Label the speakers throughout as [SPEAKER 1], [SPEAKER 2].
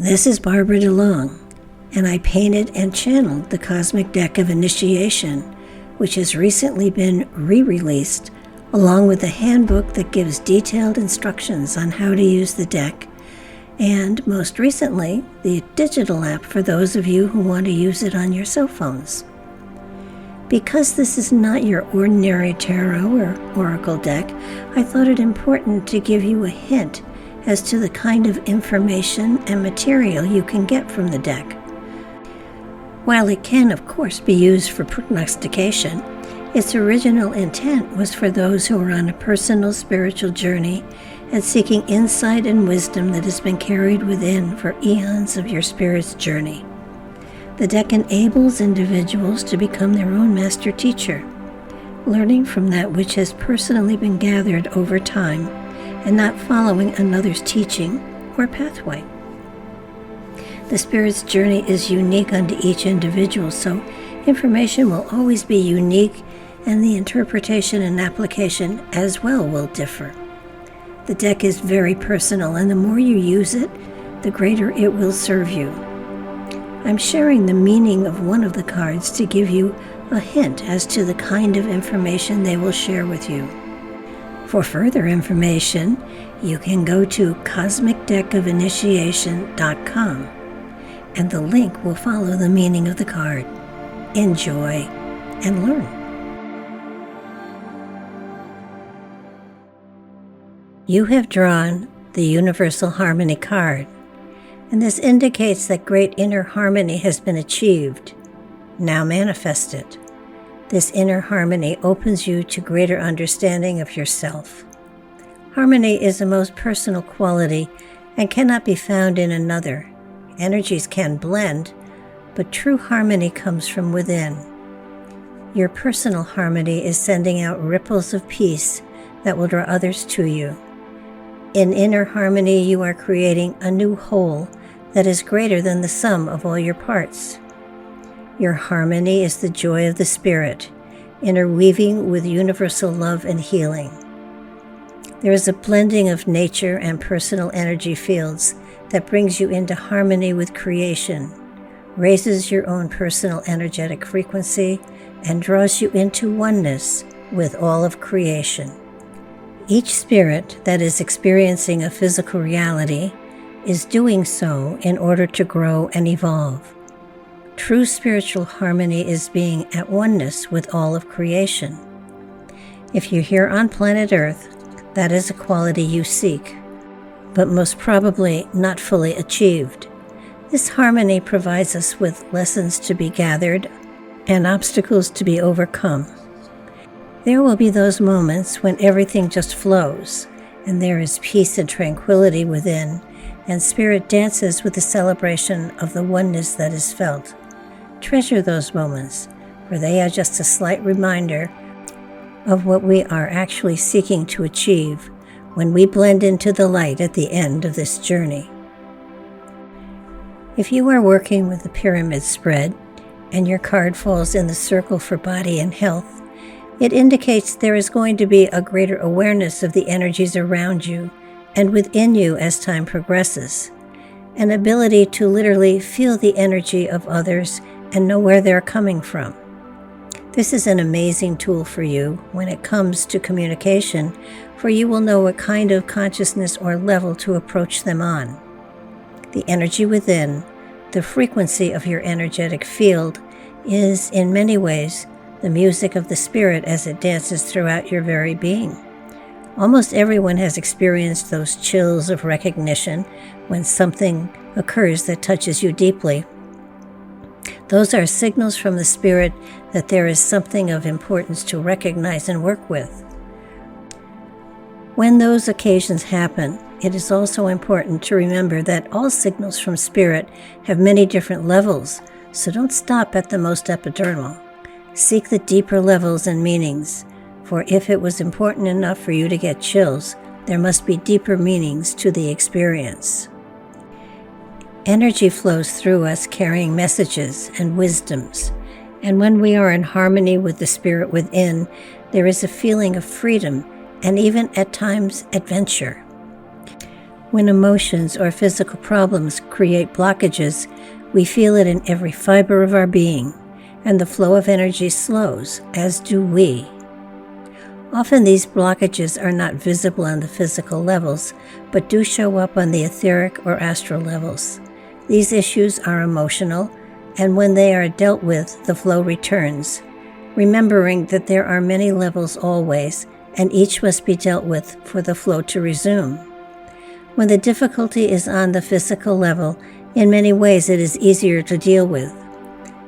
[SPEAKER 1] This is Barbara DeLong, and I painted and channeled the Cosmic Deck of Initiation, which has recently been re-released, along with a handbook that gives detailed instructions on how to use the deck, and most recently, the digital app for those of you who want to use it on your cell phones. Because this is not your ordinary tarot or oracle deck, I thought it important to give you a hint as to the kind of information and material you can get from the deck. While it can, of course, be used for prognostication, its original intent was for those who are on a personal spiritual journey and seeking insight and wisdom that has been carried within for eons of your spirit's journey. The deck enables individuals to become their own master teacher, learning from that which has personally been gathered over time and not following another's teaching or pathway. The spirit's journey is unique unto each individual, so information will always be unique, and the interpretation and application as well will differ. The deck is very personal, and the more you use it, the greater it will serve you. I'm sharing the meaning of one of the cards to give you a hint as to the kind of information they will share with you. For further information, you can go to cosmicdeckofinitiation.com, and the link will follow the meaning of the card. Enjoy and learn. You have drawn the Universal Harmony card, and this indicates that great inner harmony has been achieved. Now manifest it. This inner harmony opens you to greater understanding of yourself. Harmony is a most personal quality and cannot be found in another. Energies can blend, but true harmony comes from within. Your personal harmony is sending out ripples of peace that will draw others to you. In inner harmony, you are creating a new whole that is greater than the sum of all your parts. Your harmony is the joy of the spirit, interweaving with universal love and healing. There is a blending of nature and personal energy fields that brings you into harmony with creation, raises your own personal energetic frequency, and draws you into oneness with all of creation. Each spirit that is experiencing a physical reality is doing so in order to grow and evolve. True spiritual harmony is being at oneness with all of creation. If you're here on planet Earth, that is a quality you seek, but most probably not fully achieved. This harmony provides us with lessons to be gathered and obstacles to be overcome. There will be those moments when everything just flows, and there is peace and tranquility within, and spirit dances with the celebration of the oneness that is felt. Treasure those moments, for they are just a slight reminder of what we are actually seeking to achieve when we blend into the light at the end of this journey. If you are working with the pyramid spread and your card falls in the circle for body and health, it indicates there is going to be a greater awareness of the energies around you and within you as time progresses, an ability to literally feel the energy of others and know where they're coming from. This is an amazing tool for you when it comes to communication, for you will know what kind of consciousness or level to approach them on. The energy within, the frequency of your energetic field, is in many ways the music of the spirit as it dances throughout your very being. Almost everyone has experienced those chills of recognition when something occurs that touches you deeply. Those are signals from the spirit that there is something of importance to recognize and work with. When those occasions happen, it is also important to remember that all signals from spirit have many different levels, so don't stop at the most epidermal. Seek the deeper levels and meanings, for if it was important enough for you to get chills, there must be deeper meanings to the experience. Energy flows through us carrying messages and wisdoms, and when we are in harmony with the spirit within, there is a feeling of freedom and even at times adventure. When emotions or physical problems create blockages, we feel it in every fiber of our being, and the flow of energy slows, as do we. Often these blockages are not visible on the physical levels, but do show up on the etheric or astral levels. These issues are emotional, and when they are dealt with, the flow returns, remembering that there are many levels always, and each must be dealt with for the flow to resume. When the difficulty is on the physical level, in many ways it is easier to deal with.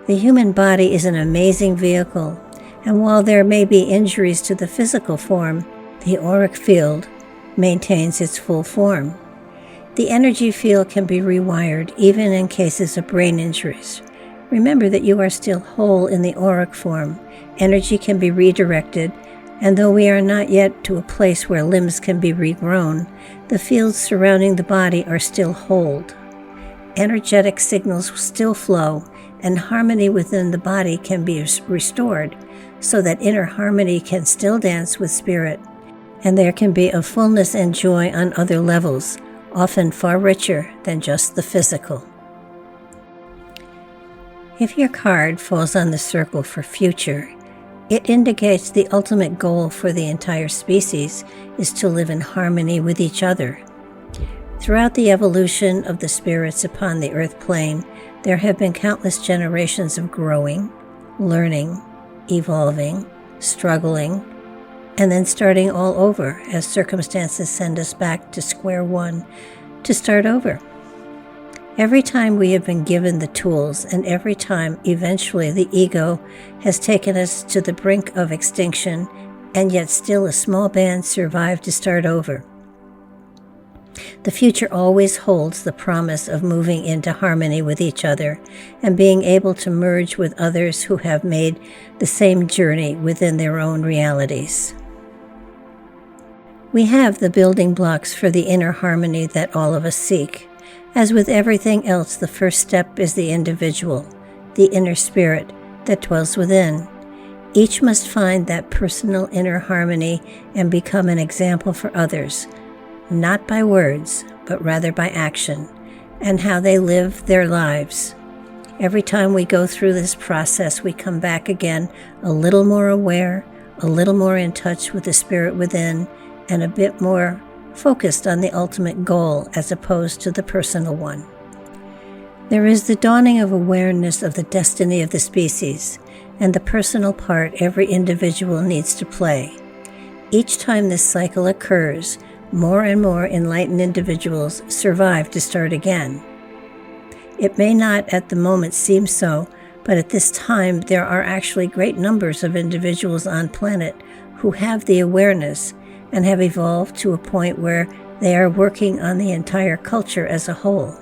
[SPEAKER 1] The human body is an amazing vehicle, and while there may be injuries to the physical form, the auric field maintains its full form. The energy field can be rewired even in cases of brain injuries. Remember that you are still whole in the auric form. Energy can be redirected, and though we are not yet to a place where limbs can be regrown, the fields surrounding the body are still whole. Energetic signals still flow, and harmony within the body can be restored, so that inner harmony can still dance with spirit, and there can be a fullness and joy on other levels, often far richer than just the physical. If your card falls on the circle for future, it indicates the ultimate goal for the entire species is to live in harmony with each other. Throughout the evolution of the spirits upon the earth plane, there have been countless generations of growing, learning, evolving, struggling, and then starting all over as circumstances send us back to square one to start over. Every time we have been given the tools, and every time eventually the ego has taken us to the brink of extinction, and yet still a small band survived to start over. The future always holds the promise of moving into harmony with each other and being able to merge with others who have made the same journey within their own realities. We have the building blocks for the inner harmony that all of us seek. As with everything else, the first step is the individual, the inner spirit that dwells within. Each must find that personal inner harmony and become an example for others, not by words, but rather by action, and how they live their lives. Every time we go through this process, we come back again a little more aware, a little more in touch with the spirit within, and a bit more focused on the ultimate goal as opposed to the personal one. There is the dawning of awareness of the destiny of the species and the personal part every individual needs to play. Each time this cycle occurs, more and more enlightened individuals survive to start again. It may not at the moment seem so, but at this time there are actually great numbers of individuals on planet who have the awareness and have evolved to a point where they are working on the entire culture as a whole,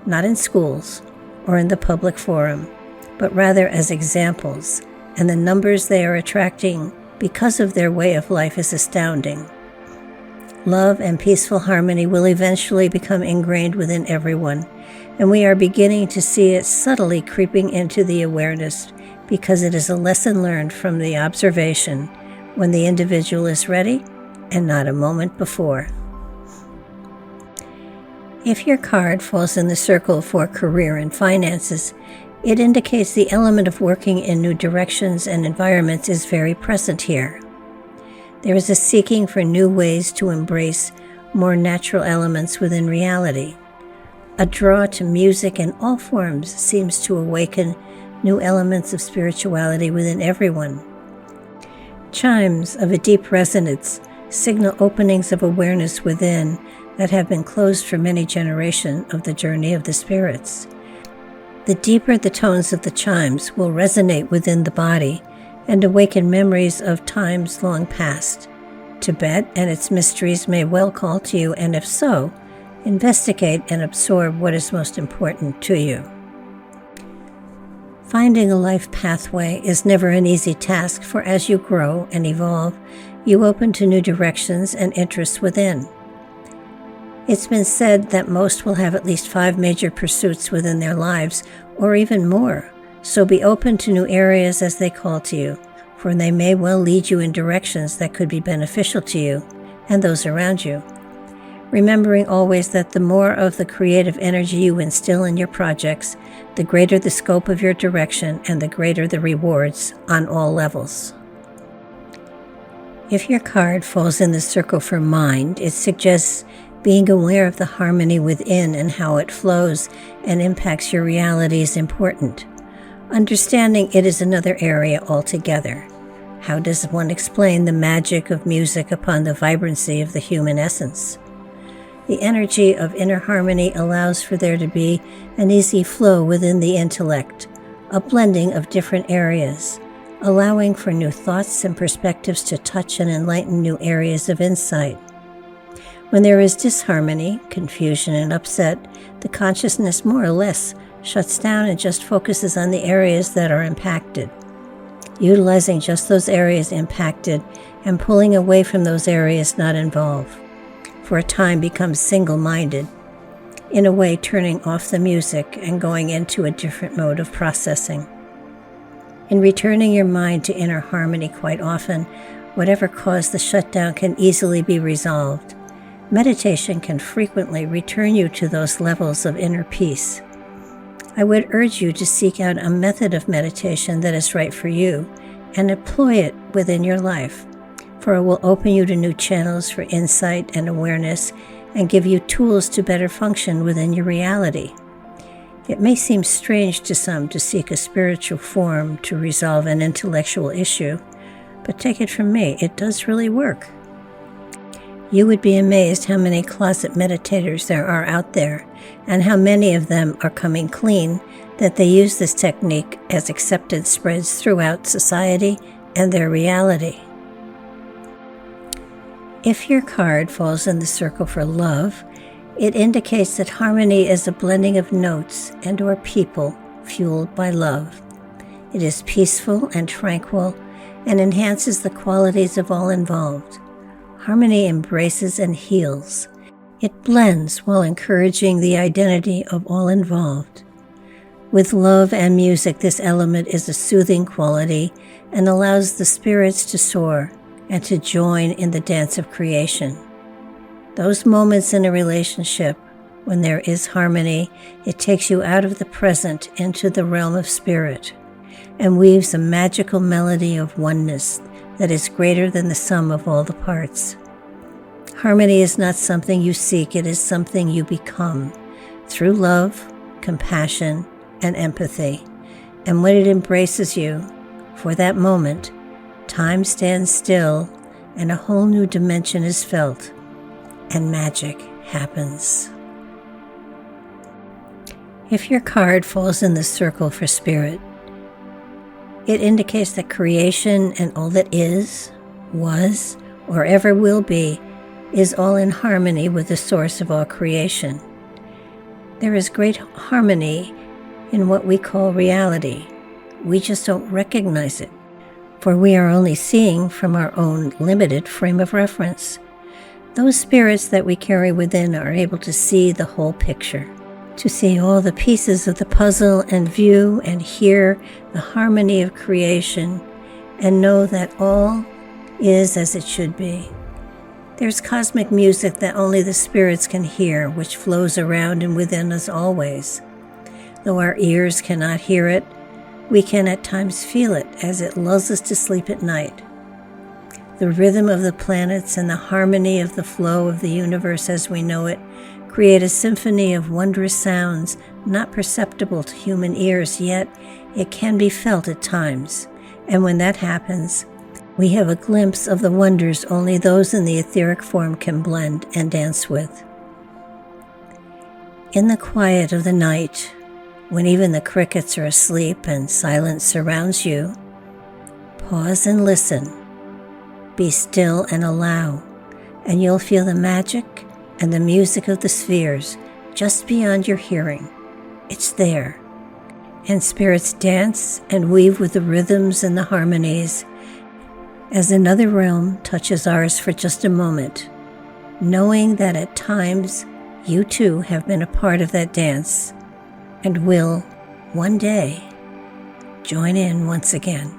[SPEAKER 1] not in schools or in the public forum, but rather as examples, and the numbers they are attracting because of their way of life is astounding. Love and peaceful harmony will eventually become ingrained within everyone, and we are beginning to see it subtly creeping into the awareness because it is a lesson learned from the observation when the individual is ready and not a moment before. If your card falls in the circle for career and finances, it indicates the element of working in new directions and environments is very present here. There is a seeking for new ways to embrace more natural elements within reality. A draw to music in all forms seems to awaken new elements of spirituality within everyone. Chimes of a deep resonance signal openings of awareness within that have been closed for many generations of the journey of the spirits. The deeper the tones of the chimes will resonate within the body and awaken memories of times long past. Tibet and its mysteries may well call to you, and if so, investigate and absorb what is most important to you. Finding a life pathway is never an easy task, for as you grow and evolve, you open to new directions and interests within. It's been said that most will have at least 5 major pursuits within their lives, or even more, so be open to new areas as they call to you, for they may well lead you in directions that could be beneficial to you and those around you. remembering always that the more of the creative energy you instill in your projects, the greater the scope of your direction and the greater the rewards on all levels. If your card falls in the circle for mind, it suggests being aware of the harmony within and how it flows and impacts your reality is important. Understanding it is another area altogether. How does one explain the magic of music upon the vibrancy of the human essence? The energy of inner harmony allows for there to be an easy flow within the intellect, a blending of different areas, allowing for new thoughts and perspectives to touch and enlighten new areas of insight. When there is disharmony, confusion, and upset, the consciousness more or less shuts down and just focuses on the areas that are impacted, utilizing just those areas impacted and pulling away from those areas not involved. For a time becomes single-minded, in a way turning off the music and going into a different mode of processing. In returning your mind to inner harmony quite often, whatever caused the shutdown can easily be resolved. Meditation can frequently return you to those levels of inner peace. I would urge you to seek out a method of meditation that is right for you and employ it within your life, for it will open you to new channels for insight and awareness and give you tools to better function within your reality. It may seem strange to some to seek a spiritual form to resolve an intellectual issue, but take it from me, it does really work. You would be amazed how many closet meditators there are out there, and how many of them are coming clean that they use this technique as acceptance spreads throughout society and their reality. If your card falls in the circle for love, it indicates that harmony is a blending of notes and/or people fueled by love. It is peaceful and tranquil and enhances the qualities of all involved. Harmony embraces and heals. It blends while encouraging the identity of all involved. With love and music, this element is a soothing quality and allows the spirits to soar and to join in the dance of creation. Those moments in a relationship when there is harmony, it takes you out of the present into the realm of spirit and weaves a magical melody of oneness that is greater than the sum of all the parts. Harmony is not something you seek, it is something you become through love, compassion, and empathy. And when it embraces you, for that moment, time stands still and a whole new dimension is felt, and magic happens. If your card falls in the circle for spirit, it indicates that creation and all that is, was, or ever will be is all in harmony with the source of all creation. There is great harmony in what we call reality. We just don't recognize it, for we are only seeing from our own limited frame of reference. Those spirits that we carry within are able to see the whole picture, to see all the pieces of the puzzle and view and hear the harmony of creation and know that all is as it should be. There's cosmic music that only the spirits can hear, which flows around and within us always. Though our ears cannot hear it, we can at times feel it as it lulls us to sleep at night. The rhythm of the planets and the harmony of the flow of the universe as we know it create a symphony of wondrous sounds not perceptible to human ears, yet it can be felt at times. And when that happens, we have a glimpse of the wonders only those in the etheric form can blend and dance with. In the quiet of the night, when even the crickets are asleep and silence surrounds you, pause and listen. Be still and allow, and you'll feel the magic and the music of the spheres just beyond your hearing. It's there. And spirits dance and weave with the rhythms and the harmonies as another realm touches ours for just a moment, knowing that at times you too have been a part of that dance and will, one day, join in once again.